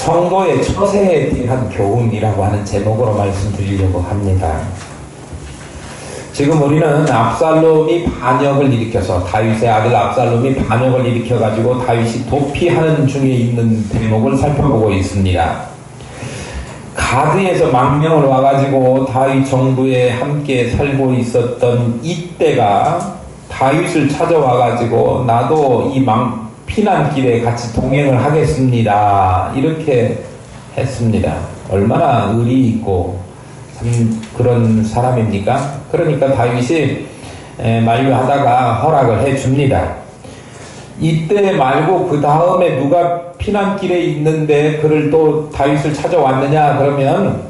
성도의 처세에 대한 교훈이라고 하는 제목으로 말씀드리려고 합니다. 지금 우리는 압살롬이 반역을 일으켜서, 다윗의 아들 압살롬이 반역을 일으켜가지고 다윗이 도피하는 중에 있는 대목을 살펴보고 있습니다. 가드에서 망명을 와가지고 다윗 정부에 함께 살고 있었던 이때가 다윗을 찾아와가지고 나도 이 피난길에 같이 동행을 하겠습니다, 이렇게 했습니다. 얼마나 의리 있고 그런 사람입니까? 그러니까 다윗이 만류하다가 허락을 해줍니다. 이때 말고 그 다음에 누가 피난길에 있는데 그를 또 다윗을 찾아왔느냐 그러면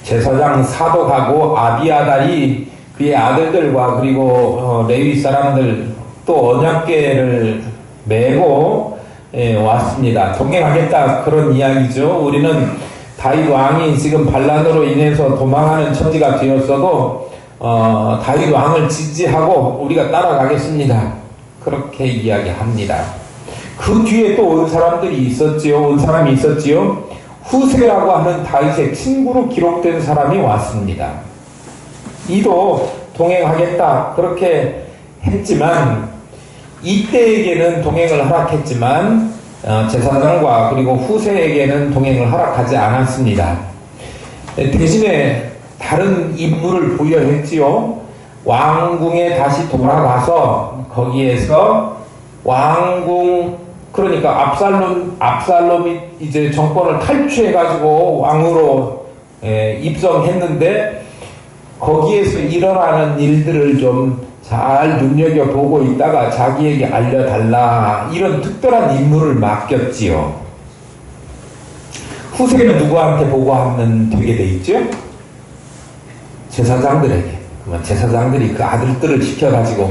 제사장 사독하고 아비아달이 그의 아들들과 그리고 레위 사람들 또 언약궤를 메고 왔습니다. 동행하겠다, 그런 이야기죠. 우리는 다윗 왕이 지금 반란으로 인해서 도망하는 처지가 되었어도 다윗 왕을 지지하고 우리가 따라가겠습니다, 그렇게 이야기합니다. 그 뒤에 또 온 사람들이 있었지요. 온 사람이 있었지요. 후세라고 하는 다윗의 친구로 기록된 사람이 왔습니다. 이도 동행하겠다, 그렇게 했지만 이때에게는 동행을 허락했지만 제사장과 그리고 후세에게는 동행을 허락하지 않았습니다. 대신에 다른 임무를 부여했지요. 왕궁에 다시 돌아가서 거기에서 왕궁, 그러니까 압살롬이 이제 정권을 탈취해가지고 왕으로 입성했는데 거기에서 일어나는 일들을 좀 잘 눈여겨보고 있다가 자기에게 알려달라, 이런 특별한 임무를 맡겼지요. 후세는 누구한테 보고하면 되게 돼 있죠? 제사장들에게. 그러면 제사장들이 그 아들들을 시켜가지고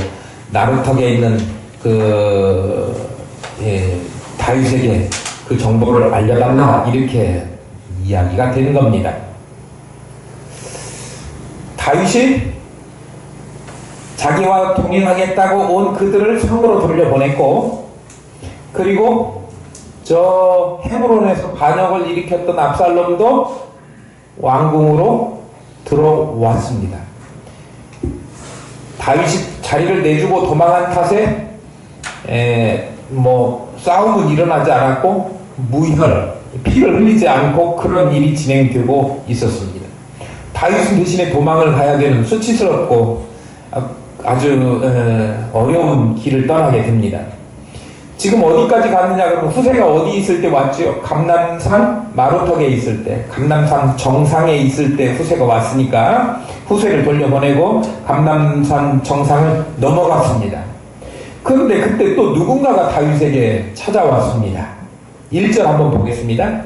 나루턱에 있는 다윗에게 그 정보를 알려달라, 이렇게 이야기가 되는 겁니다. 다윗이 자기와 동행하겠다고 온 그들을 성으로 돌려보냈고, 그리고 저 헤브론에서 반역을 일으켰던 압살롬도 왕궁으로 들어왔습니다. 다윗이 자리를 내주고 도망한 탓에 싸움은 일어나지 않았고 무혈, 피를 흘리지 않고 그런 일이 진행되고 있었습니다. 다윗은 대신에 도망을 가야 되는 수치스럽고 아주 어려운 길을 떠나게 됩니다. 지금 어디까지 갔느냐 그러면 후세가 어디 있을 때 왔죠? 감람산 마루턱에 있을 때, 감람산 정상에 있을 때 후세가 왔으니까 후세를 돌려보내고 감람산 정상을 넘어갔습니다. 그런데 그때 또 누군가가 다윗에게 찾아왔습니다. 1절 한번 보겠습니다.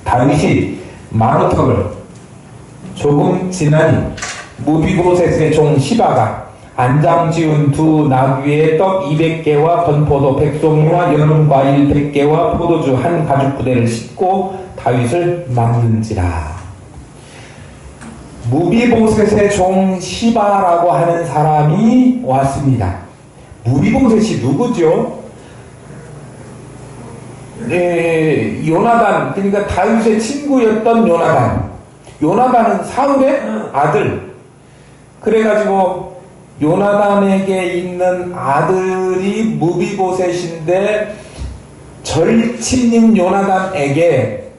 다윗이 마루턱을 조금 지나니 무비보셋의 종 시바가 안장 지운 두 나귀의 떡 200개와 건포도 100송이와 여름과일 100개와 포도주 한 가죽 부대를 싣고 다윗을 막는지라. 무비보셋의 종 시바라고 하는 사람이 왔습니다. 무비보셋이 누구죠? 요나단, 그러니까 다윗의 친구였던 요나단. 요나단은 사울의 아들. 그래가지고 요나단에게 있는 아들이 무비보셋인데 절친인 요나단에게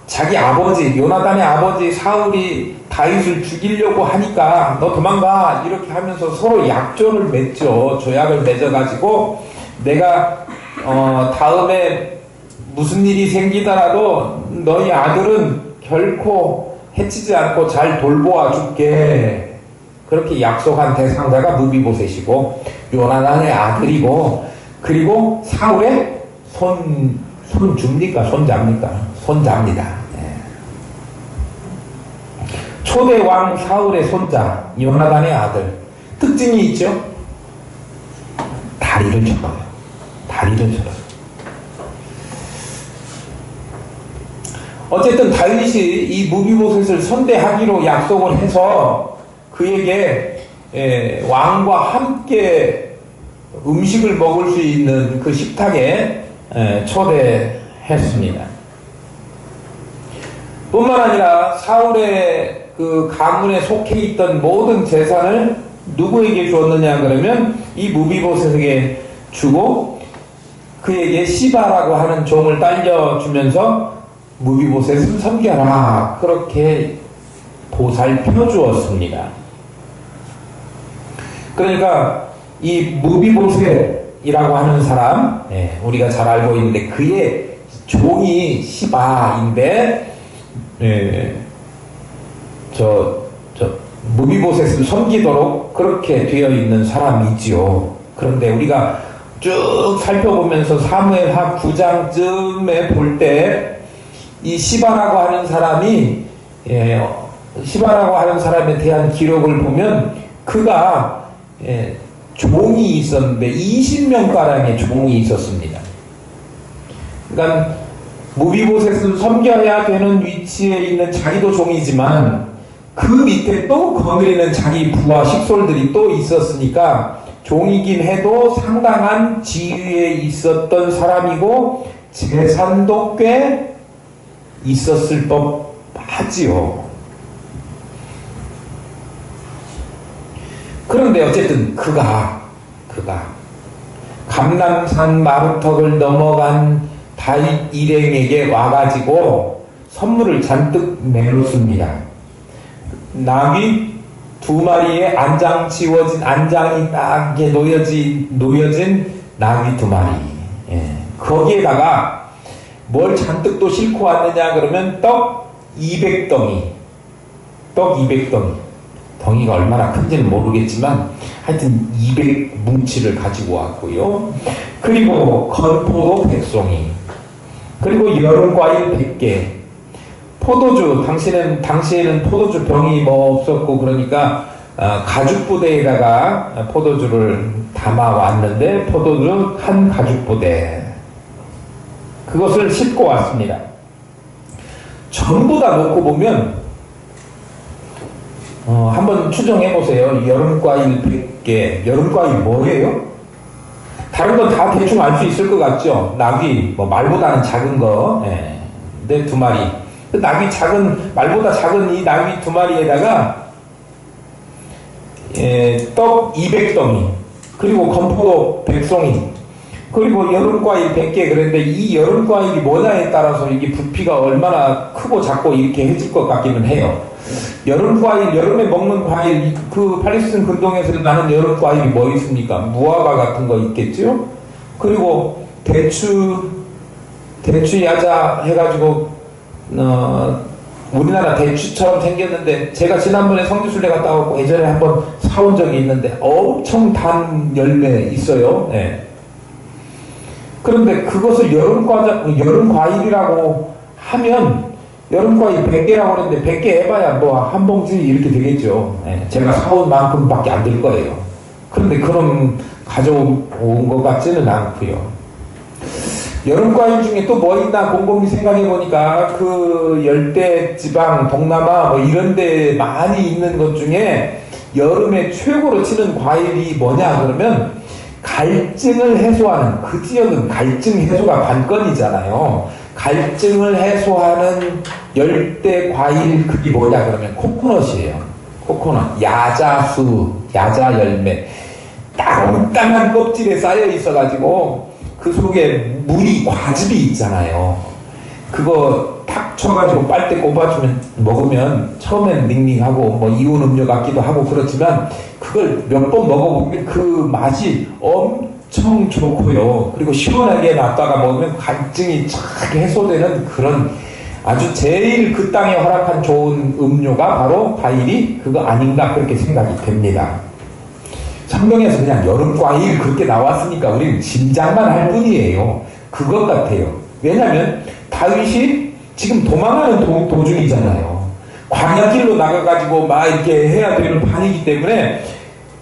자기 아버지, 요나단의 아버지 사울이 다윗을 죽이려고 하니까 너 도망가, 이렇게 하면서 서로 약조를 맺죠. 조약을 맺어가지고 내가 다음에 무슨 일이 생기더라도 너희 아들은 결코 해치지 않고 잘 돌보아 줄게, 그렇게 약속한 대상자가 무비보셋이고 요나단의 아들이고, 그리고 사울의 손주입니까? 손자입니까? 손자입니다. 초대 왕 사울의 손자 요나단의 아들. 특징이 있죠? 다리를 접어요. 다리를 접어요. 어쨌든 다윗이 이 무비보셋을 선대하기로 약속을 해서 그에게 왕과 함께 음식을 먹을 수 있는 그 식탁에 초대해 했습니다. 뿐만 아니라 사울의 그 가문에 속해 있던 모든 재산을 누구에게 주었느냐 그러면 이 무비보셋에게 주고 그에게 시바라고 하는 종을 딸려주면서 무비보셋을 섬겨라 그렇게 보살펴 주었습니다. 그러니까 이 무비보셋이라고 하는 사람, 우리가 잘 알고 있는데 그의 종이 시바인데 무비보셋을 섬기도록 그렇게 되어 있는 사람이지요. 그런데 우리가 쭉 살펴보면서 사무엘하 9장쯤에 볼 때 이 시바라고 하는 사람이 시바라고 하는 사람에 대한 기록을 보면 그가 종이 있었는데 20명가량의 종이 있었습니다. 그러니까 무비보셋을 섬겨야 되는 위치에 있는 자기도 종이지만 그 밑에 또 거느리는 자기 부하 식솔들이 또 있었으니까 종이긴 해도 상당한 지위에 있었던 사람이고 재산도 꽤 있었을 법하지요. 그런데 어쨌든 그가 감람산 마루턱을 넘어간 다윗 일행에게 와가지고 선물을 잔뜩 내놓습니다. 나귀 2마리에 안장 지워진 안장이 딱 놓여진 나귀 2마리. 거기에다가 뭘 잔뜩 또 싣고 왔느냐 그러면 떡 200덩이. 덩이가 얼마나 큰지는 모르겠지만 하여튼 200뭉치를 가지고 왔고요. 그리고 건포도 100송이. 그리고 여름과일 100개. 포도주, 당시에는 포도주 병이 없었고 그러니까 가죽부대에다가 포도주를 담아 왔는데 포도주 한 가죽부대. 그것을 싣고 왔습니다. 전부 다 놓고 보면 한번 추정해 보세요. 여름과일 100개. 여름과일 뭐예요? 다른 건 다 대충 알 수 있을 것 같죠? 낙이 말보다는 작은 거. 근데 2마리. 낙이 말보다 작은 이 낙이 2마리에다가 떡 200덩이. 그리고 건포도 100송이. 그리고 여름과일 100개. 그런데 이 여름과일이 뭐냐에 따라서 이게 부피가 얼마나 크고 작고 이렇게 해질 것 같기는 해요. 여름과일, 여름에 먹는 과일, 그 팔레스틴 근동에서 나는 여름과일이 뭐 있습니까? 무화과 같은 거 있겠죠? 그리고 대추 야자 해가지고, 우리나라 대추처럼 생겼는데, 제가 지난번에 성지순례 갔다 오고 예전에 한번 사온 적이 있는데, 엄청 단 열매 있어요. 그런데 그것을 여름과일이라고 하면, 여름과일 100개라고 하는데 100개 해봐야 한 봉지 이렇게 되겠죠. 제가 사온 만큼밖에 안 될 거예요. 그런데 그럼 가져온 것 같지는 않고요. 여름과일 중에 또 뭐 있나 곰곰이 생각해 보니까 그 열대지방 동남아 이런 데 많이 있는 것 중에 여름에 최고로 치는 과일이 뭐냐 그러면 갈증을 해소하는, 그 지역은 갈증 해소가 관건이잖아요. 갈증을 해소하는 열대 과일 그게 뭐냐 그러면 코코넛이에요. 코코넛, 야자수, 야자 열매, 땅땅한 껍질에 쌓여 있어가지고 그 속에 물이 과즙이 있잖아요. 그거 탁 쳐가지고 빨대 꼽아주면 먹으면 처음엔 닝닝하고 이온 음료 같기도 하고 그렇지만 그걸 몇 번 먹어보면 그 맛이 엄청 좋고요. 그리고 시원하게 놨다가 먹으면 갈증이 착 해소되는 그런 아주 제일 그 땅에 허락한 좋은 음료가 바로 과일이 그거 아닌가 그렇게 생각이 됩니다. 성경에서 그냥 여름과일 그렇게 나왔으니까 우리는 짐작만 할 뿐이에요. 그것 같아요. 왜냐하면 다윗이 지금 도망하는 도중이잖아요. 광야길로 나가가지고 막 이렇게 해야 되는 판이기 때문에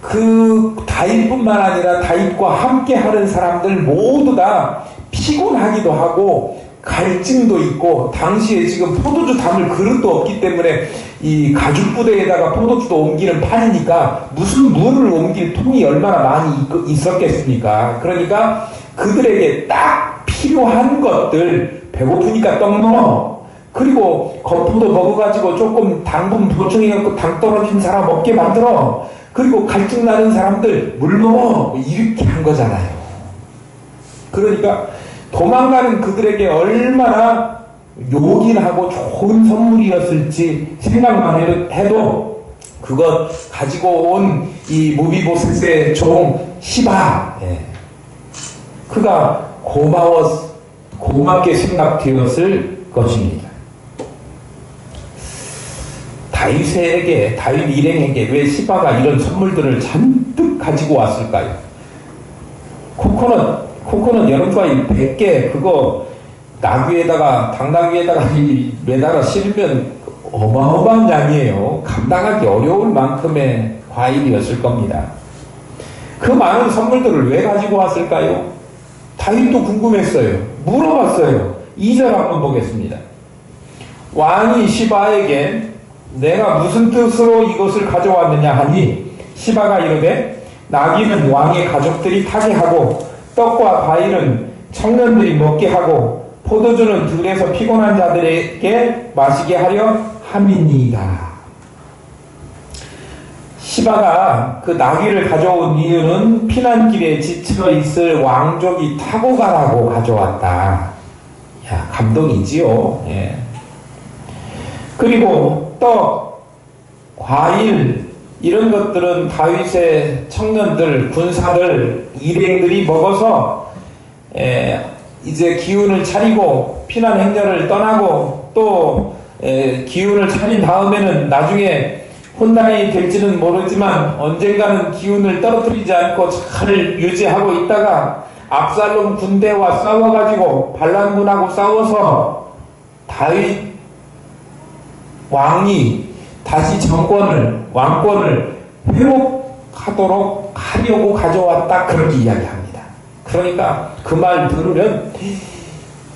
그 다윗뿐만 아니라 다윗과 함께 하는 사람들 모두 다 피곤하기도 하고 갈증도 있고 당시에 지금 포도주 담을 그릇도 없기 때문에 이 가죽부대에다가 포도주도 옮기는 판이니까 무슨 물을 옮길 통이 얼마나 많이 있었겠습니까? 그러니까 그들에게 딱 필요한 것들 배고프니까 떡 먹어. 그리고 거푸도 먹어가지고 조금 당분 보충해갖고 당 떨어진 사람 먹게 만들어. 그리고 갈증 나는 사람들 물 먹어. 이렇게 한 거잖아요. 그러니까 도망가는 그들에게 얼마나 요긴하고 좋은 선물이었을지 생각만 해도 그것 가지고 온 이 무비보셋의 종 시바, 그가 고맙게 생각되었을 것입니다. 다윗 일행에게 왜 시바가 이런 선물들을 잔뜩 가지고 왔을까요? 코코넛 여름과일 100개 그거 당나귀에다가 매달아 실으면 어마어마한 양이에요. 감당하기 어려울 만큼의 과일이었을 겁니다. 그 많은 선물들을 왜 가지고 왔을까요? 다윗도 궁금했어요. 물어봤어요. 2절 한번 보겠습니다. 왕이 시바에게 내가 무슨 뜻으로 이것을 가져왔느냐 하니 시바가 이르되 나귀는 왕의 가족들이 타게 하고 떡과 과일은 청년들이 먹게 하고 포도주는 들에서 피곤한 자들에게 마시게 하려 함이니이다. 시바가 그 나귀를 가져온 이유는 피난길에 지쳐 있을 왕족이 타고 가라고 가져왔다. 야, 감동이지요. 예. 그리고 떡, 과일 이런 것들은 다윗의 청년들, 군사들, 일행들이 먹어서 이제 기운을 차리고 피난 행렬을 떠나고 또 기운을 차린 다음에는 나중에 혼란이 될지는 모르지만 언젠가는 기운을 떨어뜨리지 않고 잘 유지하고 있다가 압살롬 군대와 싸워가지고 반란군하고 싸워서 다윗 왕이 다시 왕권을 회복하도록 하려고 가져왔다, 그렇게 이야기합니다. 그러니까 그 말 들으면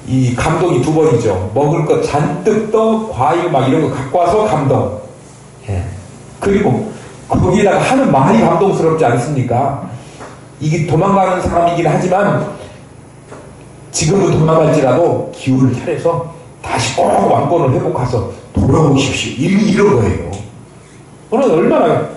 이 감동이 두 번이죠. 먹을 것 잔뜩 떡, 과일 막 이런 거 갖고 와서 감동. 그리고 거기에다가 하는 말이 감동스럽지 않습니까? 이게 도망가는 사람이긴 하지만 지금은 도망갈지라도 기운을 차려서 다시 꼭 왕권을 회복해서 돌아오십시오. 이런 거예요. 오늘 얼마나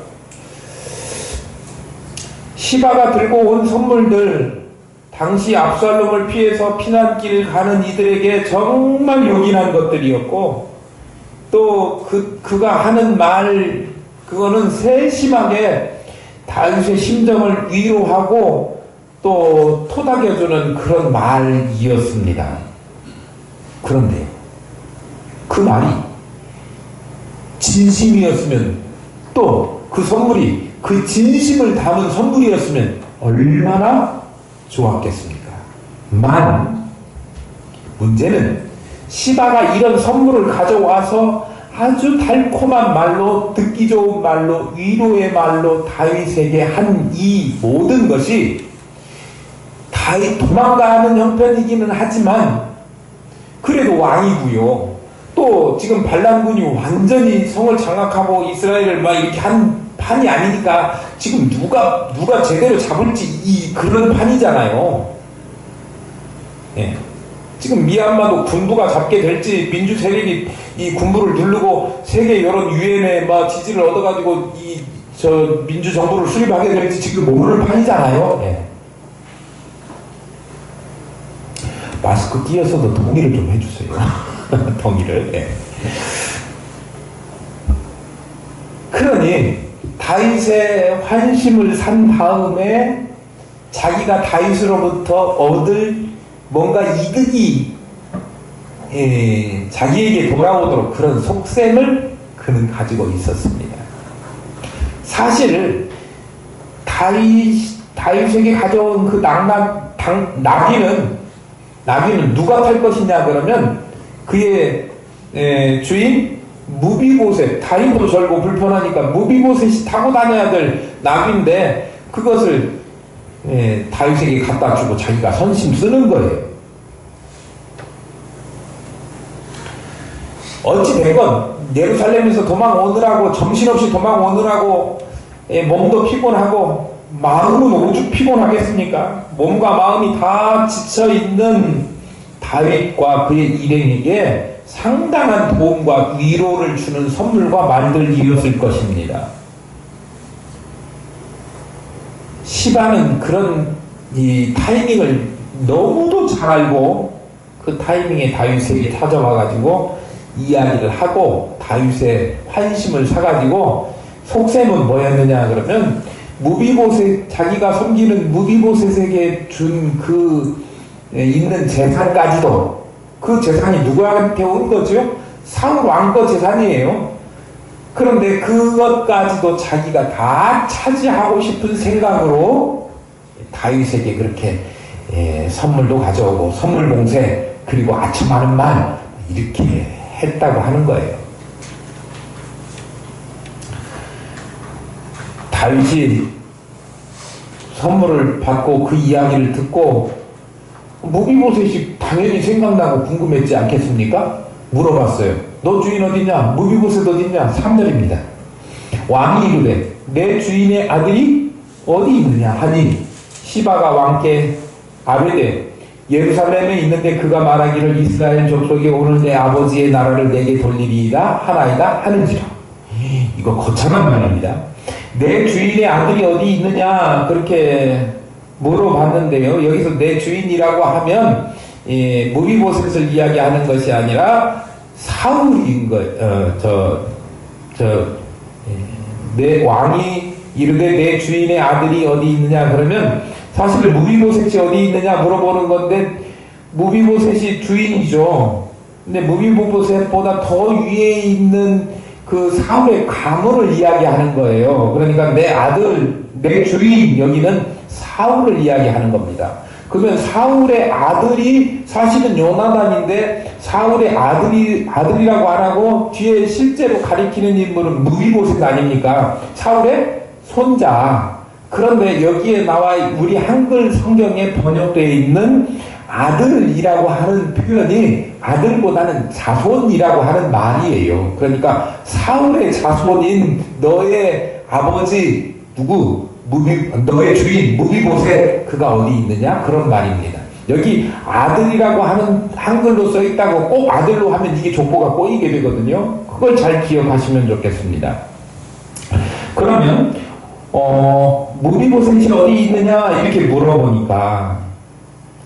시바가 들고 온 선물들, 당시 압살롬을 피해서 피난길 가는 이들에게 정말 요긴한 것들이었고, 또 그가 하는 말, 그거는 세심하게 다윗의 심정을 위로하고 또 토닥여주는 그런 말이었습니다. 그런데 그 말이 진심이었으면, 또 그 선물이 그 진심을 담은 선물이었으면 얼마나 좋았겠습니까? 문제는 시바가 이런 선물을 가져와서 아주 달콤한 말로, 듣기 좋은 말로, 위로의 말로 다윗에게 한 이 모든 것이 다윗 도망가는 형편이기는 하지만 그래도 왕이고요. 또 지금 반란군이 완전히 성을 장악하고 이스라엘을 막 이렇게 한 판이 아니니까 지금 누가 제대로 잡을지 그런 판이잖아요. 지금 미얀마도 군부가 잡게 될지, 민주 세력이 이 군부를 누르고 세계 여론 유엔에 막 지지를 얻어가지고 민주 정부를 수립하게 될지 지금 모르는 판이잖아요. 마스크 끼어서도 동의를 좀 해주세요. 동의를. 그러니 다윗의 환심을 산 다음에 자기가 다윗으로부터 얻을 뭔가 이득이 자기에게 돌아오도록 그런 속셈을 그는 가지고 있었습니다. 사실 다윗에게 가져온 그 나귀는 누가 탈 것이냐 그러면 그의 주인 무비보셋, 다리도 절고 불편하니까 무비보셋이 타고 다녀야 될 나귀인데 그것을 다윗에게 갖다 주고 자기가 선심 쓰는 거예요. 어찌되건 예루살렘에서 도망오느라고, 정신없이 도망오느라고 몸도 피곤하고 마음은 오죽 피곤하겠습니까? 몸과 마음이 다 지쳐있는 다윗과 그의 일행에게 상당한 도움과 위로를 주는 선물과 만들 일이었을 것입니다. 시바는 그런 이 타이밍을 너무도 잘 알고 그 타이밍에 다윗에게 찾아와가지고 이야기를 하고 다윗의 환심을 사가지고 속셈은 뭐였느냐 그러면 무비보셋, 자기가 섬기는 무비보셋에게 준 그 있는 재산까지도, 그 재산이 누구한테 온 거죠? 사울 왕거 재산이에요. 그런데 그것까지도 자기가 다 차지하고 싶은 생각으로 다윗에게 그렇게 선물도 가져오고 선물 봉쇄 그리고 아첨하는 말 이렇게 했다고 하는 거예요. 다윗이 선물을 받고 그 이야기를 듣고 무비보셋이 당연히 생각나고 궁금했지 않겠습니까? 물어봤어요. 너 주인 어디냐? 무비보셋 어디냐? 3절입니다. 왕이 이르되 내 주인의 아들이 어디 있느냐 하니 시바가 왕께 아뢰되 예루살렘에 있는데 그가 말하기를 이스라엘 족속이 오늘 내 아버지의 나라를 내게 돌리리이다 하나이다 하는지라. 이거 거창한 말입니다. 내 주인의 아들이 어디 있느냐 그렇게 물어봤는데요. 여기서 내 주인이라고 하면 무비보셋을 이야기하는 것이 아니라 사울인 거예요. 내 왕이 이르되 내 주인의 아들이 어디 있느냐 그러면 사실 무비보셋이 어디 있느냐 물어보는 건데 무비보셋이 주인이죠. 근데 무비보셋보다 더 위에 있는 그 사울의 가문을 이야기하는 거예요. 그러니까 내 아들, 내 주인, 여기는 사울을 이야기하는 겁니다. 그러면 사울의 아들이 사실은 요나단인데 사울의 아들이라고 안 하고 뒤에 실제로 가리키는 인물은 무비보셋 아닙니까? 사울의 손자. 그런데 여기에 나와 우리 한글 성경에 번역되어 있는 아들이라고 하는 표현이 아들보다는 자손이라고 하는 말이에요. 그러니까 사울의 자손인 너의 아버지 누구? 너의 주인 무비보셋 그가 어디 있느냐? 그런 말입니다. 여기 아들이라고 하는 한글로 써 있다고 꼭 아들로 하면 이게 족보가 꼬이게 되거든요. 그걸 잘 기억하시면 좋겠습니다. 그러면 무비보셋이 어디 있느냐 이렇게 물어보니까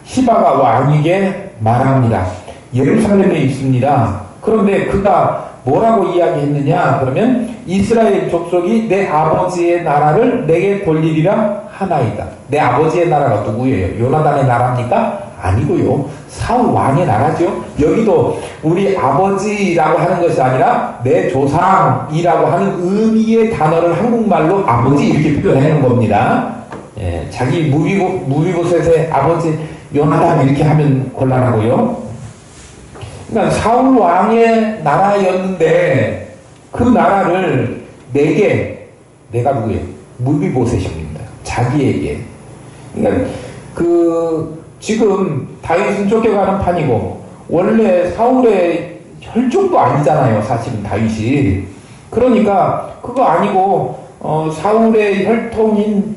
시바가 왕에게 말합니다. 예루살렘에 있습니다. 그런데 그가 뭐라고 이야기했느냐 그러면 이스라엘 족속이 내 아버지의 나라를 내게 돌리리라 하나이다. 내 아버지의 나라가 누구예요? 요나단의 나라입니까? 아니고요. 사울 왕의 나라죠. 여기도 우리 아버지라고 하는 것이 아니라 내 조상이라고 하는 의미의 단어를 한국말로 아버지 이렇게 표현하는 겁니다. 자기 무비보셋의 아버지 요나단 이렇게 하면 곤란하고요. 그러니까 사울 왕의 나라였는데 그 나라를 내가 누구예요? 무비보셋입니다. 자기에게. 그러니까 지금 다윗은 쫓겨가는 판이고 원래 사울의 혈족도 아니잖아요. 사실은 다윗이. 그러니까 그거 아니고 사울의 혈통인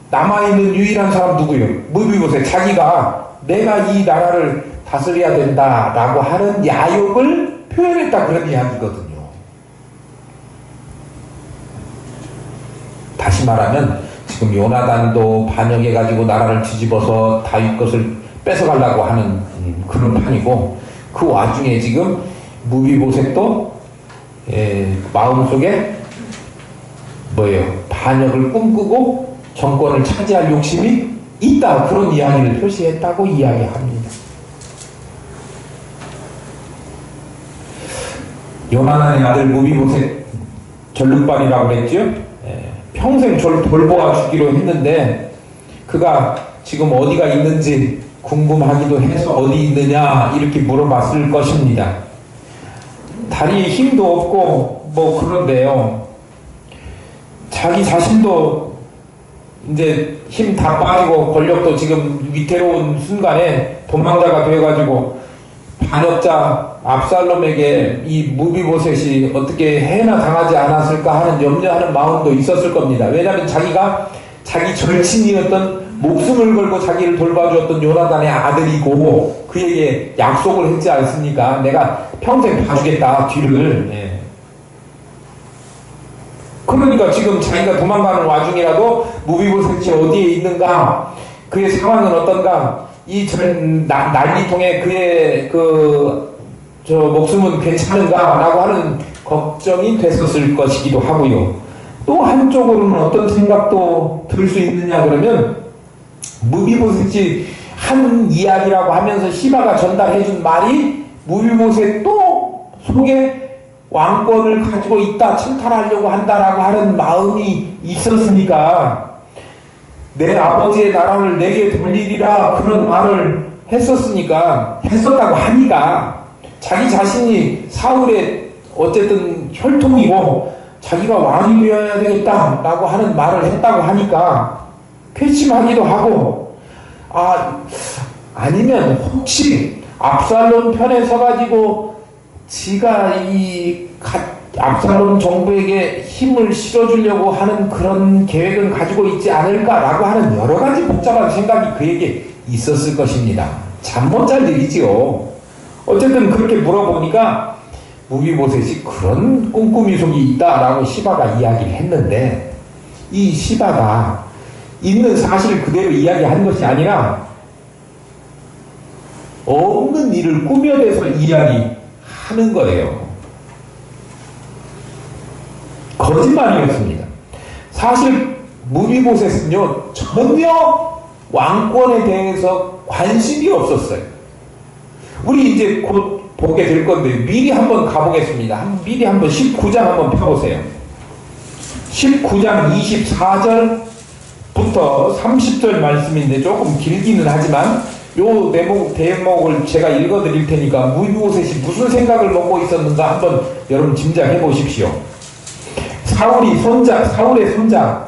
남아있는 유일한 사람 누구예요? 무비보셋. 자기가 내가 이 나라를 다스려야 된다라고 하는 야욕을 표현했다 그런 이야기거든요. 다시 말하면 지금 요나단도 반역해가지고 나라를 뒤집어서 다윗 것을 뺏어가려고 하는 그런 판이고 그 와중에 지금 무비보셋도 마음속에 반역을 꿈꾸고 정권을 차지할 욕심이 있다 그런 이야기를 표시했다고 이야기합니다. 요나단의 아들 무비보셋 전륜발이라고 그랬죠. 평생 저를 돌보아 주기로 했는데 그가 지금 어디가 있는지 궁금하기도 해서 어디 있느냐 이렇게 물어봤을 것입니다. 다리에 힘도 없고 그런데요. 자기 자신도 이제 힘 다 빠지고 권력도 지금 위태로운 순간에 도망자가 돼가지고 반역자 압살롬에게 이 무비보셋이 어떻게 해나 당하지 않았을까 하는 염려하는 마음도 있었을 겁니다. 왜냐하면 자기가 자기 절친이었던 목숨을 걸고 자기를 돌봐주었던 요나단의 아들이고 그 그에게 약속을 했지 않습니까? 내가 평생 봐주겠다, 뒤를. 예. 그러니까 지금 자기가 도망가는 와중이라도 무비보셋이 어디에 있는가, 그의 상황은 어떤가, 난리통에 그의 목숨은 괜찮은가라고 하는 걱정이 됐었을 것이기도 하고요. 또 한쪽으로는 어떤 생각도 들 수 있느냐 그러면, 무비보셋이 한 이야기라고 하면서 시바가 전달해준 말이 무비보셋 또 속에 왕권을 가지고 있다, 침탈하려고 한다라고 하는 마음이 있었으니까, 내 아버지의 나라를 내게 돌리리라 그런 말을 했었다고 하니까, 자기 자신이 사울의 어쨌든 혈통이고 자기가 왕이 되어야 되겠다라고 하는 말을 했다고 하니까 괘씸하기도 하고, 아니면 혹시 압살롬 편에 서가지고 지가 압살롬 정부에게 힘을 실어주려고 하는 그런 계획을 가지고 있지 않을까라고 하는 여러 가지 복잡한 생각이 그에게 있었을 것입니다. 잠 못 잘 일이지요. 어쨌든 그렇게 물어보니까 무비보셋이 그런 꼼꼼히 속이 있다라고 시바가 이야기를 했는데, 이 시바가 있는 사실을 그대로 이야기한 것이 아니라 없는 일을 꾸며내서 이야기하는 거예요. 거짓말이었습니다. 사실 무비보셋은요, 전혀 왕권에 대해서 관심이 없었어요. 우리 이제 곧 보게 될 건데 미리 한번 가보겠습니다. 미리 한번 19장 한번 펴보세요. 19장 24절부터 30절 말씀인데 조금 길기는 하지만 요 대목을 제가 읽어드릴 테니까 무비보셋이 무슨 생각을 먹고 있었는가 한번 여러분 짐작해 보십시오. 사울의 손자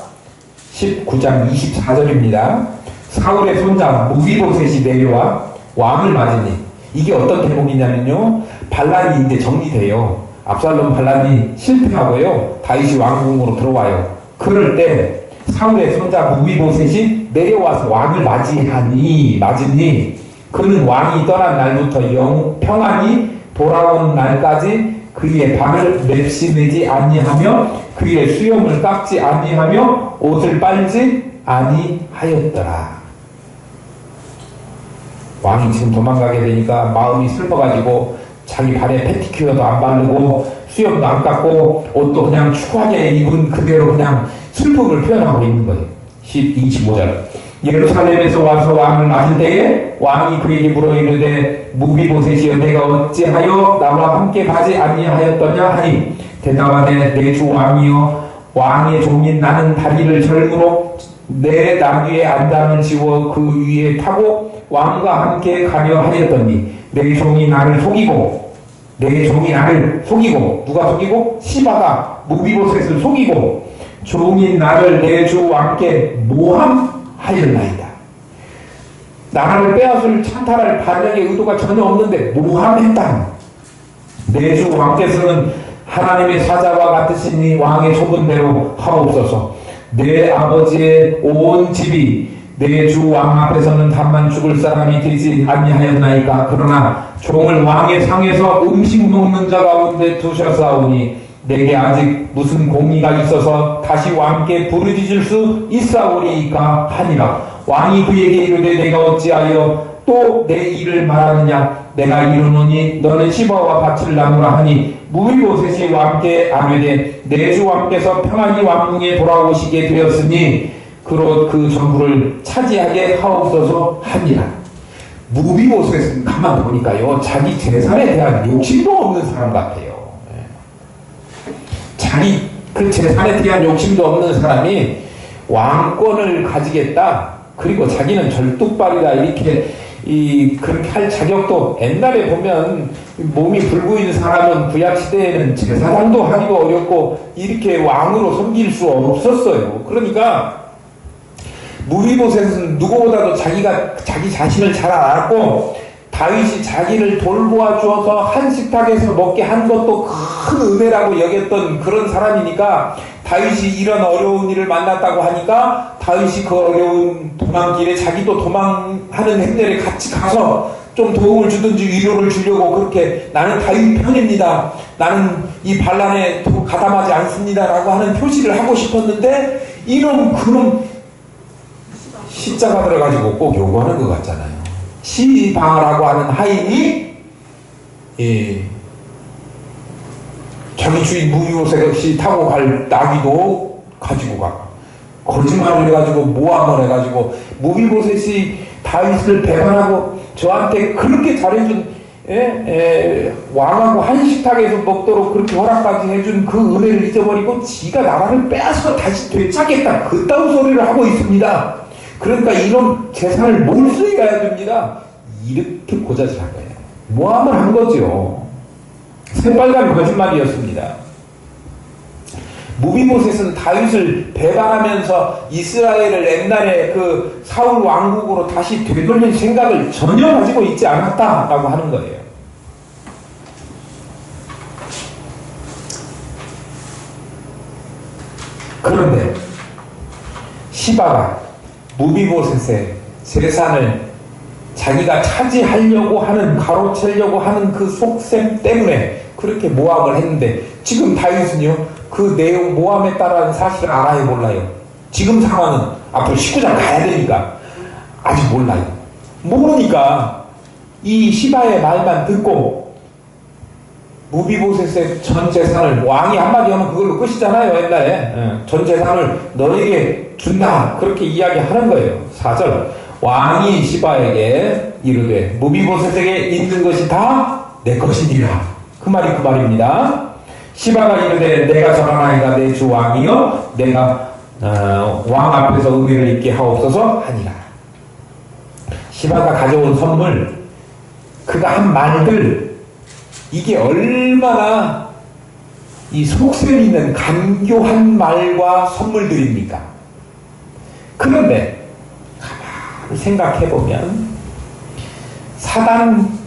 19장 24절입니다. 사울의 손자 무비보셋이 내려와 왕을 맞으니, 이게 어떤 대목이냐면요, 반란이 이제 정리돼요. 압살롬 반란이 실패하고요, 다윗이 왕궁으로 들어와요. 그럴 때 사울의 손자 무비보셋이 내려와서 왕을 맞으니, 그는 왕이 떠난 날부터 평안이 돌아온 날까지 그의 발을 맵시내지 아니하며 그의 수염을 깎지 아니하며 옷을 빨지 아니하였더라. 왕이 지금 도망가게 되니까 마음이 슬퍼가지고 자기 발에 패티큐어도 안 바르고 수염도 안 깎고 옷도 그냥 추하게 입은 그대로 그냥 슬픔을 표현하고 있는 거예요. 25절. 예루살렘에서 와서 왕을 맞을 때에 왕이 그에게 물어 이르되 무비보셋이여 내가 어찌하여 나와 함께 가지 아니하였더냐 하니, 대답하되 내 주 왕이여 왕의 종인 나는 다리를 절므로 내 나귀의 안장을 지워 그 위에 타고 왕과 함께 가려 하였더니 내 종이 나를 속이고 누가 속이고? 시바가 무비보셋을 속이고 종인 나를 내 주 왕께 모함하였나이다. 나라를 빼앗을 찬탈할 반역의 의도가 전혀 없는데 모함했다. 내 주 왕께서는 하나님의 사자와 같으시니 왕의 소문대로 하옵소서. 내 아버지의 온 집이 내 주 왕 앞에서는 다만 죽을 사람이 되지 아니하였나이까. 그러나 종을 왕의 상에서 음식 먹는 자 가운데 두셨사오니 내게 아직 무슨 공의가 있어서 다시 왕께 부르짖을 수 있사오리이까 하니라. 왕이 그에게 이르되 내가 어찌하여 또 내 일을 말하느냐. 내가 이르노니 너는 시바와 밭을 나누라 하니 무비보셋이 왕께 아뢰되 내 주 왕께서 평안히 왕궁에 돌아오시게 되었으니 그로 그 전부를 차지하게 하옵소서 하니라. 무비보셋은 가만 보니까요, 자기 재산에 대한 욕심도 없는 사람 같아요. 자기 그 재산에 대한 욕심도 없는 사람이 왕권을 가지겠다, 그리고 자기는 절뚝발이다, 이렇게 그렇게 할 자격도, 옛날에 보면 몸이 불구인 사람은 구약시대에는 제사장도 하기도 어렵고 이렇게 왕으로 섬길 수 없었어요. 그러니까 무비보셋은 누구보다도 자기 자신을 잘 알았고, 다윗이 자기를 돌보아 주어서 한 식탁에서 먹게 한 것도 큰 은혜라고 여겼던 그런 사람이니까, 다윗이 이런 어려운 일을 만났다고 하니까 다윗이 그 어려운 도망길에 자기도 도망하는 행렬에 같이 가서 좀 도움을 주든지 위로를 주려고 그렇게 나는 다윗 편입니다. 나는 이 반란에 가담하지 않습니다. 라고 하는 표시를 하고 싶었는데 이놈 그놈 시자가 들어가지고 꼭 요구하는 것 같잖아요. 시바라고 하는 하인이 자기 주인 무비보셋이 타고 갈 나귀도 가지고 가. 거짓말을 해가지고 모함을 해가지고 무비보셋이 다윗을 배반하고 저한테 그렇게 잘해준 왕하고 한식탁에서 먹도록 그렇게 허락까지 해준 그 은혜를 잊어버리고 지가 나라를 빼앗아 다시 되찾겠다 그딴 소리를 하고 있습니다. 그러니까 이런 재산을 몰수해야 됩니다. 이렇게 고자질한 거예요. 모함을 한 거죠. 새빨간 거짓말이었습니다. 무비보셋은 다윗을 배반하면서 이스라엘을 옛날에 그 사울 왕국으로 다시 되돌릴 생각을 전혀 가지고 있지 않았다라고 하는 거예요. 그런데 시바가 무비보셋의 재산을 자기가 차지하려고 하는, 가로채려고 하는 그 속셈 때문에 그렇게 모함을 했는데 지금 다윗은요 그 내용 모함에 따른 사실을 알아요 몰라요? 지금 상황은 앞으로 19장 가야 되니까 아직 몰라요. 모르니까 이 시바의 말만 듣고 무비보셋의 전 재산을, 왕이 한마디 하면 그걸로 끝이잖아요 옛날에. 전 재산을 너에게 준다 그렇게 이야기하는 거예요. 4절 왕이 시바에게 이르되 무비보셋에게 있는 것이 다 내 것이니라. 그 말이 그 말입니다. 시바가 이르되 내가 전하나이다 내 주 왕이여 내가 왕 앞에서 의를 있게 하옵소서 하니라. 시바가 가져온 선물, 그가 한 말들, 이게 얼마나 이 속셈 있는 간교한 말과 선물들입니까? 그런데 가만히 생각해보면 사단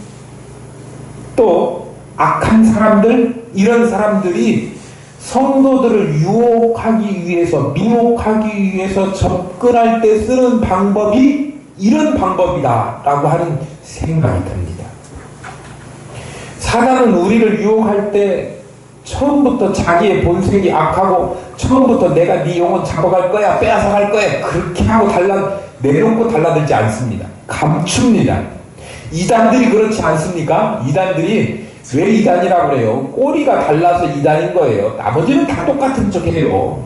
또 악한 사람들, 이런 사람들이 성도들을 유혹하기 위해서, 미혹하기 위해서 접근할 때 쓰는 방법이 이런 방법이다 라고 하는 생각이 듭니다. 사단은 우리를 유혹할 때 처음부터 자기의 본색이 악하고 처음부터 내가 네 영혼 잡아갈 거야, 빼앗아갈 거야 그렇게 하고 내놓고 달라들지 않습니다. 감춥니다. 이단들이 그렇지 않습니까? 이단들이 왜 이단이라고 그래요? 꼬리가 달라서 이단인 거예요. 나머지는 다 똑같은 척해요.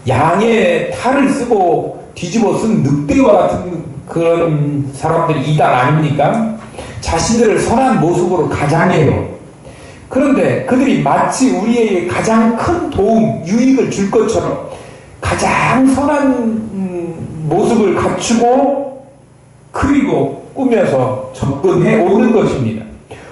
양의 탈을 쓰고 뒤집어 쓴 늑대와 같은 그런 사람들이 이단 아닙니까? 자신들을 선한 모습으로 가장해요. 그런데 그들이 마치 우리에게 가장 큰 도움, 유익을 줄 것처럼 가장 선한 모습을 갖추고 그리고 꾸며서 접근해 오는 것입니다.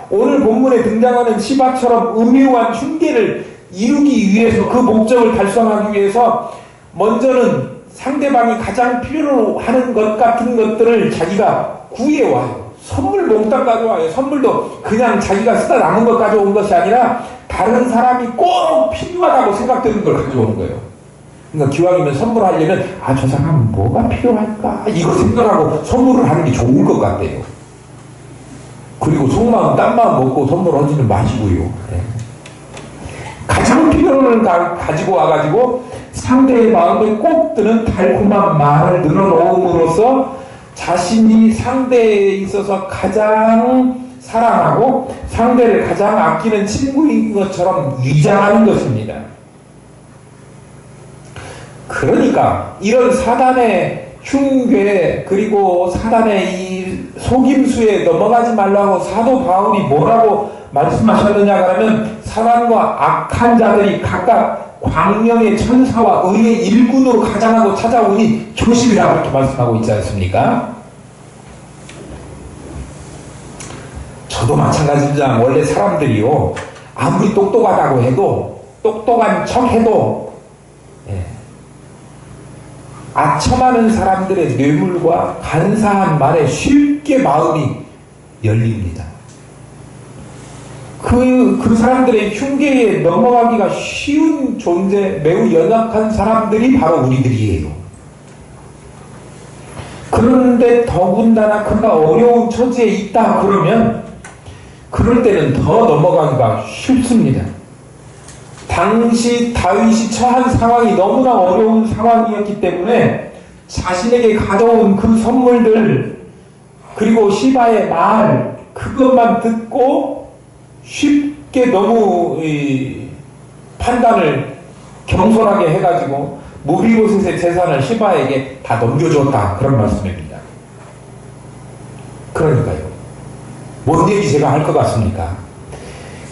오늘 본문에 등장하는 시바처럼 음흉한 흉계를 이루기 위해서, 그 목적을 달성하기 위해서 먼저는 상대방이 가장 필요로 하는 것 같은 것들을 자기가 구해와요. 선물 몽땅 가져와요. 선물도 그냥 자기가 쓰다 남은 것 가져온 것이 아니라 다른 사람이 꼭 필요하다고 생각되는 걸 가져오는 거예요. 그러니까 기왕이면 선물하려면 저 사람은 뭐가 필요할까 이거 생각하고 선물을 하는 게 좋은 것 같아요. 그리고 속마음 딴마음 먹고 선물하지는 마시고요. 네. 가장 필요를 가지고 와가지고 상대의 마음에 꼭 드는 달콤한 말을 늘어놓음으로써 자신이 상대에 있어서 가장 사랑하고 상대를 가장 아끼는 친구인 것처럼 위장하는 것입니다. 그러니까 이런 사단의 흉괴 그리고 사단의 이 속임수에 넘어가지 말라고 사도 바울이 뭐라고 말씀하셨느냐 그러면 사단과 악한 자들이 각각 광명의 천사와 의의 일군으로 가장하고 찾아오니 조심이라 그렇게 말씀하고 있지 않습니까? 저도 마찬가지지만 원래 사람들이요 아무리 똑똑하다고 해도 똑똑한 척 해도 아첨하는 사람들의 뇌물과 간사한 말에 쉽게 마음이 열립니다. 그 사람들의 흉계에 넘어가기가 쉬운 존재, 매우 연약한 사람들이 바로 우리들이에요. 그런데 더군다나 그가 어려운 처지에 있다 그러면 그럴 때는 더 넘어가기가 쉽습니다. 당시 다윗이 처한 상황이 너무나 어려운 상황이었기 때문에 자신에게 가져온 그 선물들 그리고 시바의 말 그것만 듣고 쉽게 너무 판단을 경솔하게 해가지고 무비보셋의 재산을 시바에게 다 넘겨줬다 그런 말씀입니다. 그러니까요. 뭔 얘기 제가 할 것 같습니까?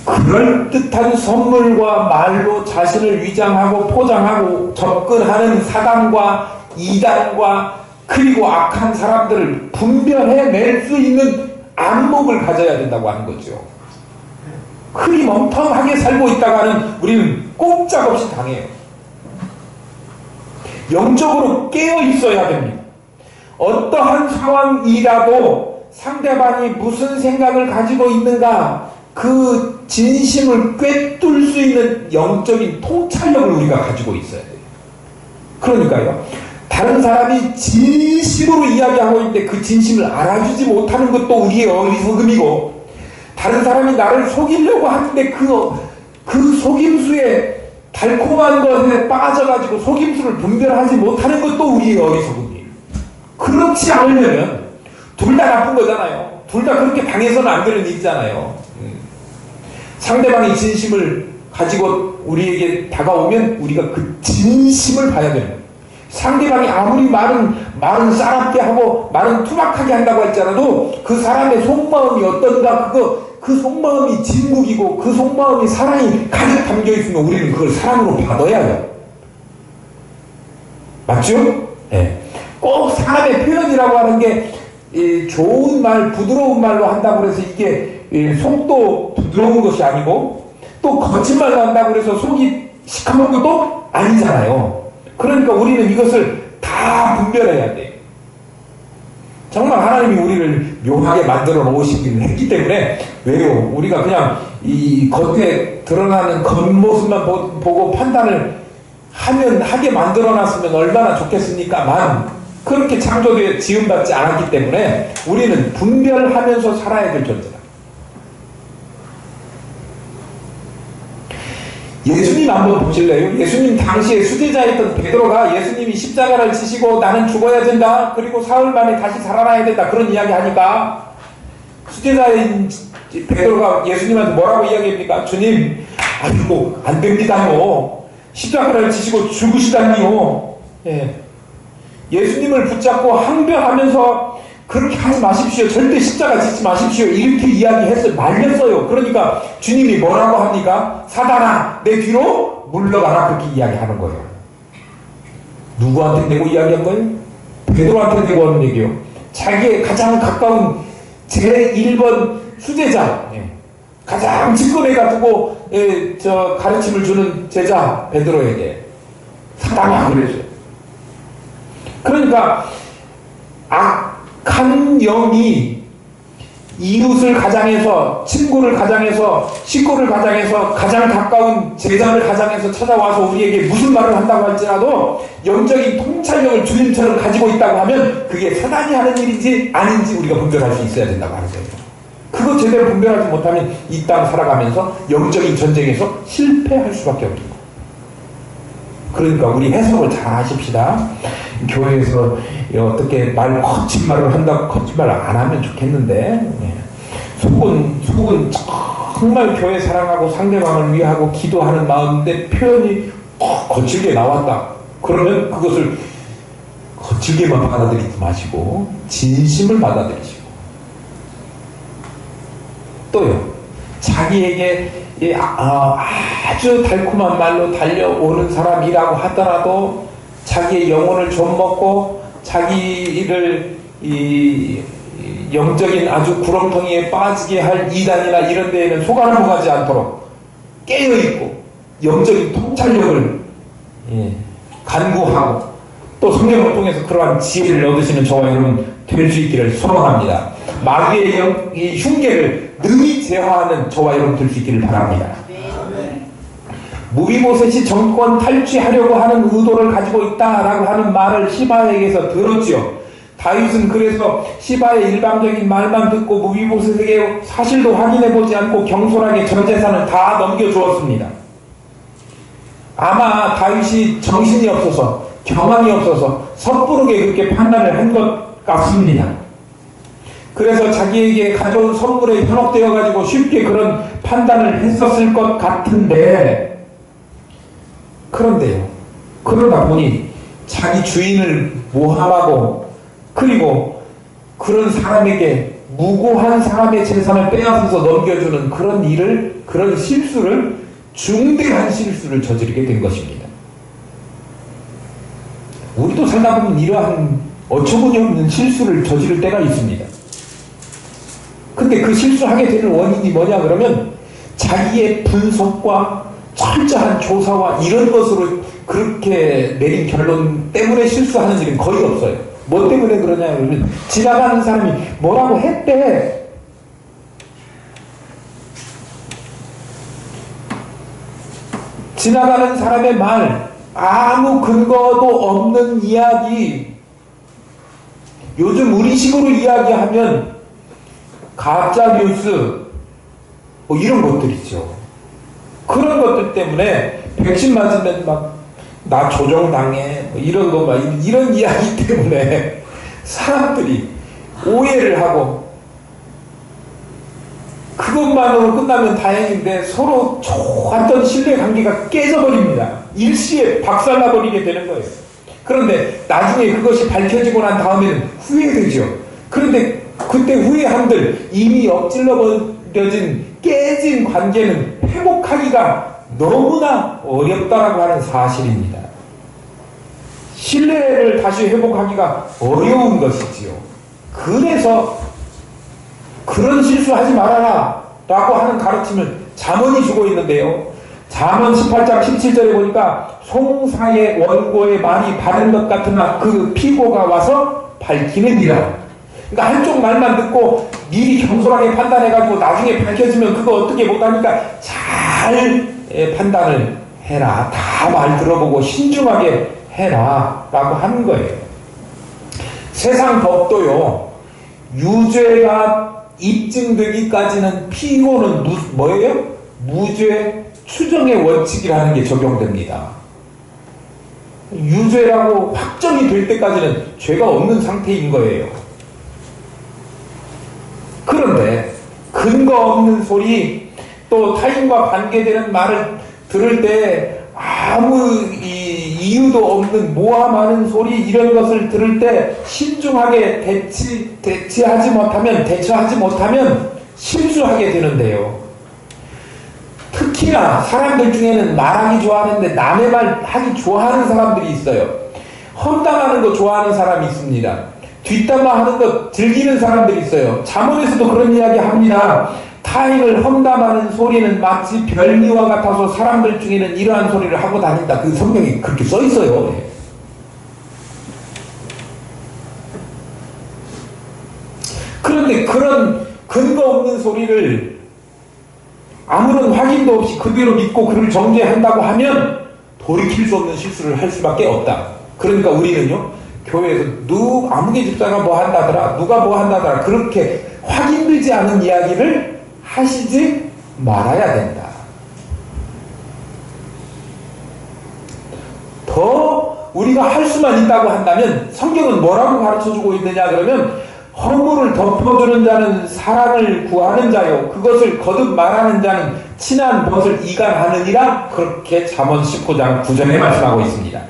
그럴듯한 선물과 말로 자신을 위장하고 포장하고 접근하는 사단과 이단과 그리고 악한 사람들을 분별해낼 수 있는 안목을 가져야 된다고 하는 거죠. 흐리멍텅하게 살고 있다가는 우리는 꼼짝없이 당해요. 영적으로 깨어 있어야 됩니다. 어떠한 상황이라도 상대방이 무슨 생각을 가지고 있는가 그 진심을 꿰뚫을 수 있는 영적인 통찰력을 우리가 가지고 있어야 돼요. 그러니까요. 다른 사람이 진심으로 이야기하고 있는데 그 진심을 알아주지 못하는 것도 우리의 어리석음이고 다른 사람이 나를 속이려고 하는데 그 속임수에 달콤한 것에 빠져가지고 속임수를 분별하지 못하는 것도 우리의 어리석음이에요. 그렇지 않으려면 둘 다 나쁜 거잖아요. 둘 다 그렇게 당해서는 안 되는 일이잖아요. 상대방이 진심을 가지고 우리에게 다가오면 우리가 그 진심을 봐야 되는 거예요. 상대방이 아무리 말은 싸납게 하고 말은 투박하게 한다고 할지라도 그 사람의 속마음이 어떤가 그 속마음이 진국이고 그 속마음이 사랑이 가득 담겨있으면 우리는 그걸 사랑으로 받아야 해요. 맞죠? 네. 꼭 사람의 표현이라고 하는 게 좋은 말, 부드러운 말로 한다고 해서 이게 속도 부드러운 것이 아니고 또 거친 말로 한다고 해서 속이 시커먼 것도 아니잖아요. 그러니까 우리는 이것을 다 분별해야 돼요. 정말 하나님이 우리를 묘하게 만들어 놓으시긴 했기 때문에 왜요? 우리가 그냥 이 겉에 드러나는 겉모습만 보고 판단을 하게 만들어 놨으면 얼마나 좋겠습니까만 그렇게 창조되어 지음받지 않았기 때문에 우리는 분별하면서 살아야 될 존재다. 예수님 한번 보실래요? 예수님 당시에 수제자였던 베드로가 예수님이 십자가를 지시고 나는 죽어야 된다. 그리고 사흘 만에 다시 살아나야 된다. 그런 이야기 하니까 수제자인 베드로가 예수님한테 뭐라고 이야기합니까? 주님, 아이고 안 됩니다요. 십자가를 지시고 죽으시다니요. 예. 예수님을 붙잡고 항변하면서 그렇게 하지 마십시오. 절대 십자가 짓지 마십시오. 이렇게 이야기했어요. 말렸어요. 그러니까 주님이 뭐라고 합니까? 사단아, 내 뒤로 물러가라. 그렇게 이야기하는 거예요. 누구한테 대고 이야기한 거예요? 베드로한테 대고 하는 얘기요. 자기의 가장 가까운 제1번 수제자, 가장 직권해가 두고 가르침을 주는 제자 베드로에게 사단아 그랬어요. 그러니까 악한 영이 이웃을 가장해서 친구를 가장해서 식구를 가장해서 가장 가까운 제자를 가장해서 찾아와서 우리에게 무슨 말을 한다고 할지라도 영적인 통찰력을 주님처럼 가지고 있다고 하면 그게 사단이 하는 일인지 아닌지 우리가 분별할 수 있어야 된다고 하는 거예요. 그거 제대로 분별하지 못하면 이 땅 살아가면서 영적인 전쟁에서 실패할 수밖에 없는 거예요. 그러니까 우리 해석을 잘 하십시다. 교회에서 어떻게 거친 말을 한다고 거친 말을 안 하면 좋겠는데 속은 정말 교회 사랑하고 상대방을 위하고 기도하는 마음인데 표현이 거칠게 나왔다. 그러면 그것을 거칠게만 받아들이지 마시고 진심을 받아들이시고 또요. 자기에게 아주 달콤한 말로 달려오는 사람이라고 하더라도 자기의 영혼을 좀먹고 자기를 영적인 아주 구렁텅이에 빠지게 할 이단이나 이런 데에는 속아넘어가지 않도록 깨어있고 영적인 통찰력을 간구하고 또 성경을 통해서 그러한 지혜를 얻으시는 저와 여러분 될 수 있기를 소망합니다. 마귀의 이 흉계를 능히 제어하는 저와 여러분 될 수 있기를 바랍니다. 무비보셋이 정권 탈취하려고 하는 의도를 가지고 있다라고 하는 말을 시바에게서 들었지요. 다윗은 그래서 시바의 일방적인 말만 듣고 무비보셋에게 사실도 확인해보지 않고 경솔하게 전 재산을 다 넘겨주었습니다. 아마 다윗이 정신이 없어서 경황이 없어서 섣부르게 그렇게 판단을 한 것 같습니다. 그래서 자기에게 가져온 선물에 현혹되어 가지고 쉽게 그런 판단을 했었을 것 같은데, 그런데요, 그러다 보니 자기 주인을 모함하고 그리고 그런 사람에게 무고한 사람의 재산을 빼앗아서 넘겨주는 그런 실수를, 중대한 실수를 저지르게 된 것입니다. 우리도 살다 보면 이러한 어처구니 없는 실수를 저지를 때가 있습니다. 근데 그 실수하게 되는 원인이 뭐냐 그러면 자기의 분석과 철저한 조사와 이런 것으로 그렇게 내린 결론 때문에 실수하는 일은 거의 없어요. 뭐 때문에 그러냐 그러면 지나가는 사람이 뭐라고 했대. 지나가는 사람의 말, 아무 근거도 없는 이야기, 요즘 우리식으로 이야기하면 가짜 뉴스 뭐 이런 것들이죠. 그런 것들 때문에 백신 맞으면 막 나 조정당해 뭐 이런 거 막 이런 이야기 때문에 사람들이 오해를 하고, 그것만으로 끝나면 다행인데 서로 좋았던 신뢰관계가 깨져버립니다. 일시에 박살나버리게 되는 거예요. 그런데 나중에 그것이 밝혀지고 난 다음에는 후회되죠. 그런데 그때 후회함들, 이미 엎질러버려진 깨진 관계는 회복하기가 너무나 어렵다라고 하는 사실입니다. 신뢰를 다시 회복하기가 어려운 것이지요. 그래서 그런 실수하지 말아라 라고 하는 가르침을 잠언이 주고 있는데요. 잠언 18장 17절에 보니까 송사의 원고의 말이 바른 것 같으나 그 피고가 와서 밝히느니라. 그러니까 한쪽 말만 듣고 미리 경솔하게 판단해가지고 나중에 밝혀지면 그거 어떻게 못하니까 잘 판단을 해라. 다 말 들어보고 신중하게 해라 라고 하는 거예요. 세상 법도요, 유죄가 입증되기까지는 피고는 뭐예요? 무죄 추정의 원칙이라는 게 적용됩니다. 유죄라고 확정이 될 때까지는 죄가 없는 상태인 거예요. 그런데 근거 없는 소리, 또 타인과 관계되는 말을 들을 때 아무 이유도 없는 모함하는 소리, 이런 것을 들을 때 신중하게 대처하지 못하면 실수하게 되는데요. 특히나 사람들 중에는 말하기 좋아하는데 남의 말 하기 좋아하는 사람들이 있어요. 험담하는 거 좋아하는 사람이 있습니다. 뒷담화하는 거 즐기는 사람들이 있어요. 잠언에서도 그런 이야기 합니다. 타인을 험담하는 소리는 마치 별미와 같아서 사람들 중에는 이러한 소리를 하고 다닌다. 그 성경에 그렇게 써 있어요. 그런데 그런 근거 없는 소리를 아무런 확인도 없이 그대로 믿고 그를 정죄한다고 하면 돌이킬 수 없는 실수를 할 수밖에 없다. 그러니까 우리는요, 교회에서 아무개 집사가 뭐 한다더라, 누가 뭐 한다더라, 그렇게 확인되지 않은 이야기를 하시지 말아야 된다. 더 우리가 할 수만 있다고 한다면 성경은 뭐라고 가르쳐주고 있느냐 그러면, 허물을 덮어주는 자는 사랑을 구하는 자요, 그것을 거듭 말하는 자는 친한 벗을 이간하느니라. 그렇게 잠언 19장 9절에 말씀하고 있습니다.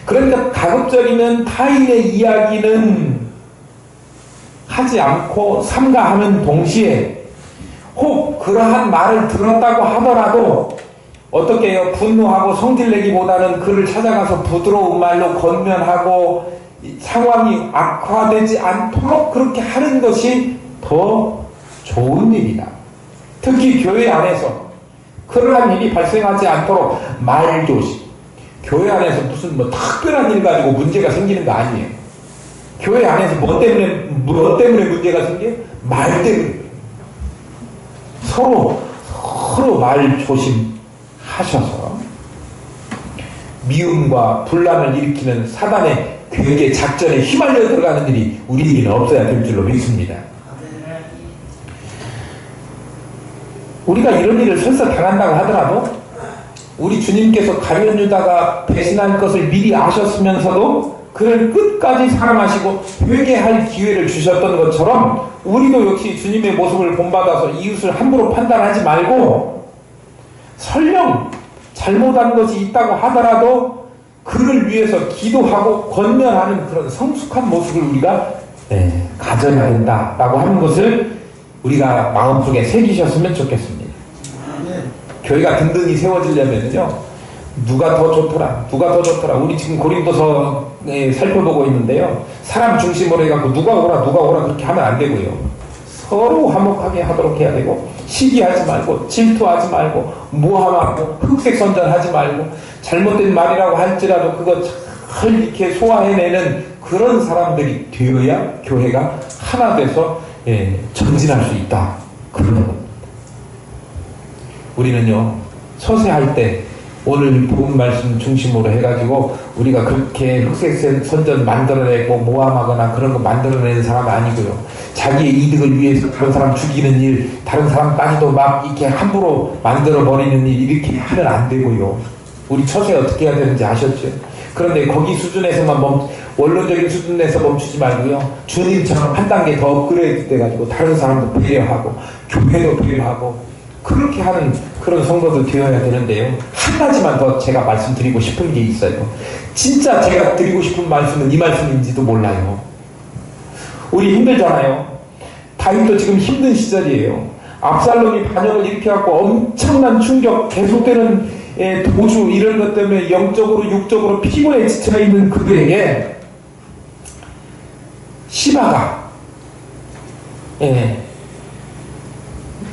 그러니까 가급적이면 타인의 이야기는 하지 않고 삼가하는 동시에, 혹 그러한 말을 들었다고 하더라도 어떻게 해요? 분노하고 성질내기보다는 그를 찾아가서 부드러운 말로 권면하고 상황이 악화되지 않도록 그렇게 하는 것이 더 좋은 일이다. 특히 교회 안에서 그러한 일이 발생하지 않도록 말조심. 교회 안에서 무슨 특별한 일 가지고 문제가 생기는 거 아니에요. 교회 안에서 뭐 때문에 문제가 생겨요? 말 때문에. 서로 말 조심하셔서 미움과 분란을 일으키는 사단의 괴계 작전에 휘말려 들어가는 일이 우리에게는 없어야 될 줄로 믿습니다. 우리가 이런 일을 설사 당한다고 하더라도 우리 주님께서 가룟 유다가 배신할 것을 미리 아셨으면서도 그를 끝까지 사랑하시고 회개할 기회를 주셨던 것처럼 우리도 역시 주님의 모습을 본받아서 이웃을 함부로 판단하지 말고 설령 잘못한 것이 있다고 하더라도 그를 위해서 기도하고 권면하는 그런 성숙한 모습을 우리가 가져야 된다라고 하는 것을 우리가 마음속에 새기셨으면 좋겠습니다. 교회가 든든히 세워지려면요, 누가 더 좋더라. 우리 지금 고린도서 살펴보고 있는데요, 사람 중심으로 해갖고 누가 오라 그렇게 하면 안 되고요. 서로 화목하게 하도록 해야 되고, 시기하지 말고, 질투하지 말고, 모함하고, 흑색선전하지 말고, 잘못된 말이라고 할지라도 그거 잘 이렇게 소화해내는 그런 사람들이 되어야 교회가 하나 돼서 전진할 수 있다. 그런 겁니다. 우리는요, 서세할 때 오늘 본 말씀 중심으로 해가지고 우리가 그렇게 흑색선전 만들어내고 모함하거나 그런 거 만들어내는 사람 아니고요. 자기의 이득을 위해서 다른 사람 죽이는 일, 다른 사람까지도 막 이렇게 함부로 만들어버리는 일, 이렇게 하면 안 되고요. 우리 처세 어떻게 해야 되는지 아셨죠? 그런데 거기 수준에서만 원론적인 수준에서 멈추지 말고요. 주님처럼 한 단계 더 업그레이드 돼가지고 다른 사람도 배려하고 교회도 배려하고 그렇게 하는 그런 성도들 되어야 되는데요. 한 가지만 더 제가 말씀드리고 싶은 게 있어요. 진짜 제가 드리고 싶은 말씀은 이 말씀인지도 몰라요. 우리 힘들잖아요. 다윗도 지금 힘든 시절이에요. 압살롬이 반역을 일으켜갖고 엄청난 충격, 계속되는 도주 이런 것 때문에 영적으로 육적으로 피곤에 지쳐있는 그들에게 시바가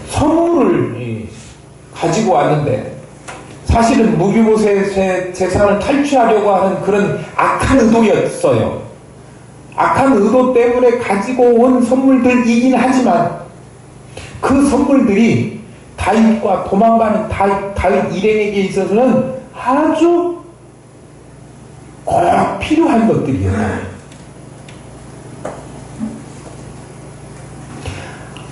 선물을 가지고 왔는데 사실은 무비보셋의 재산을 탈취하려고 하는 그런 악한 의도였어요. 악한 의도 때문에 가지고 온 선물들이긴 하지만 그 선물들이 다윗과 도망가는 다윗 일행에게 있어서는 아주 꼭 필요한 것들이에요.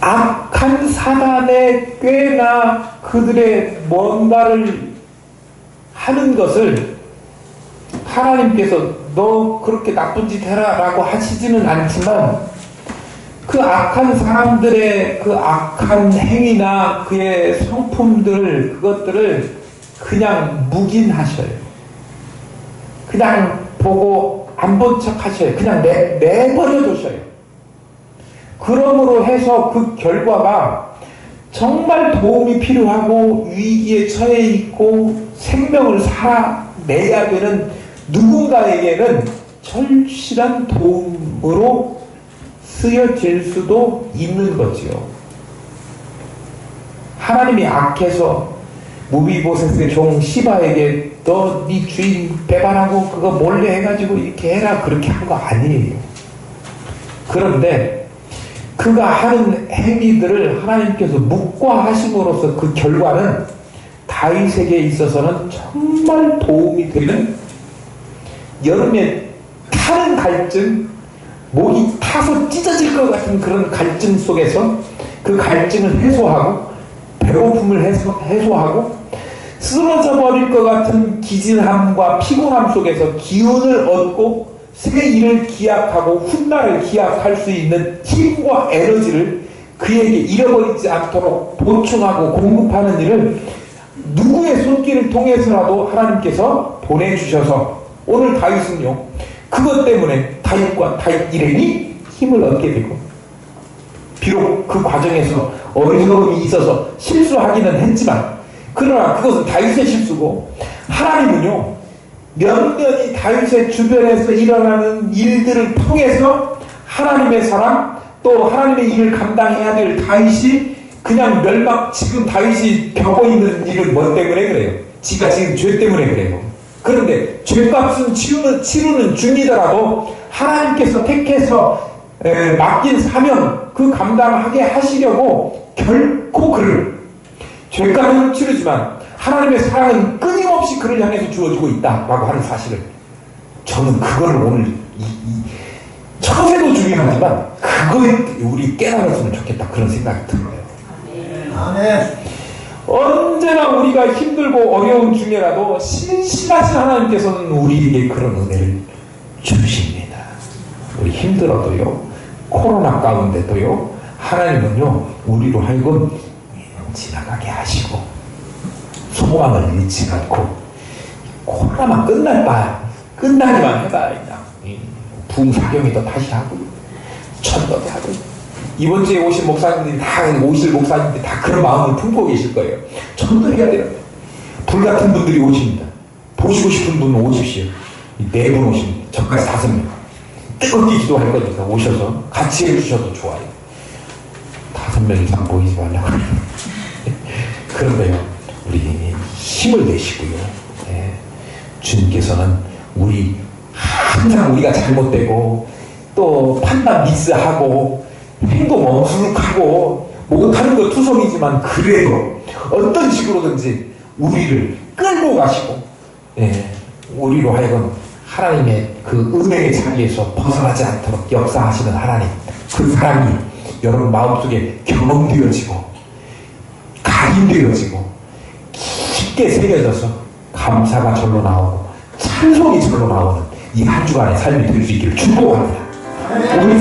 악한 사단에 꽤나 그들의 뭔가를 하는 것을 하나님께서 너 그렇게 나쁜 짓 해라 라고 하시지는 않지만 그 악한 사람들의 그 악한 행위나 그의 성품들 그것들을 그냥 묵인하셔요. 그냥 보고 안 본 척 하셔요. 그냥 내버려 두셔요. 그러므로 해서 그 결과가 정말 도움이 필요하고 위기에 처해 있고 생명을 살아내야 되는 누군가에게는 절실한 도움으로 쓰여질 수도 있는 거지요. 하나님이 악해서 무비보셋의 종 시바에게 너 네 주인 배반하고 그거 몰래 해가지고 이렇게 해라 그렇게 한 거 아니에요. 그런데 그가 하는 행위들을 하나님께서 묵과하심으로써 그 결과는 다윗에게 있어서는 정말 도움이 되는 여름에 타는 갈증, 목이 타서 찢어질 것 같은 그런 갈증 속에서 그 갈증을 해소하고 배고픔을 해소하고 쓰러져 버릴 것 같은 기진함과 피곤함 속에서 기운을 얻고 새 일을 기약하고 훗날을 기약할 수 있는 힘과 에너지를 그에게 잃어버리지 않도록 보충하고 공급하는 일을 누구의 손길을 통해서라도 하나님께서 보내주셔서 오늘 다윗은요 그것 때문에 다윗과 다윗 일행이 힘을 얻게 되고 비록 그 과정에서 어리석음이 있어서 실수하기는 했지만 그러나 그것은 다윗의 실수고 하나님은요 면면이 다윗의 주변에서 일어나는 일들을 통해서 하나님의 사람 또 하나님의 일을 감당해야 될 다윗이 그냥 지금 다윗이 겪고 있는 일은 뭐 때문에 그래요? 지가 지금 죄 때문에 그래요. 그런데 죄값은 치르는 중이더라도 하나님께서 택해서 맡긴 사명 그 감당하게 하시려고 결코 그를 죄값은 치르지만 하나님의 사랑은 끊임없이 그를 향해서 주어지고 있다라고 하는 사실을, 저는 그거를 오늘 처세도 중요하지만 그거에 우리 깨달았으면 좋겠다, 그런 생각이 들어요. 아멘. 언제나 우리가 힘들고 어려운 중에라도 신실하신 하나님께서는 우리에게 그런 은혜를 주십니다. 우리 힘들어도요, 코로나 가운데도요, 하나님은요 우리로 하여금 지나가게 하시고 소망을 잃지 않고, 코로나만 끝나기만 해봐. 그냥 붕사경이도 다시 하고 천도도 하고, 이번 주에 오실 목사님들이 다 그런 마음을 품고 계실 거예요. 천도해야 돼요. 불같은 분들이 오십니다. 보시고 싶은 분은 오십시오. 4분 오십니다. 저까지 5명. 뜨겁게 기도할 거니까 오셔서 같이 해주셔도 좋아요. 5명 이상 보이지 말라고. 그런데요, 우리 힘을 내시고요. 네. 주님께서는 항상 우리가 잘못되고 또 판단 미스하고 행동 엄숙하고 못하는 거 투성이지만 그래도 어떤 식으로든지 우리를 끌고 가시고, 우리로 하여금 하나님의 그 은혜의 자리에서 벗어나지 않도록 역사하시는 하나님, 그 사랑이 여러분 마음속에 경험되어지고 각인되어지고 깊게 새겨져서 감사가 절로 나오고 찬송이 절로 나오는 이 한 주간의 삶이 될 수 있기를 축복합니다. 우리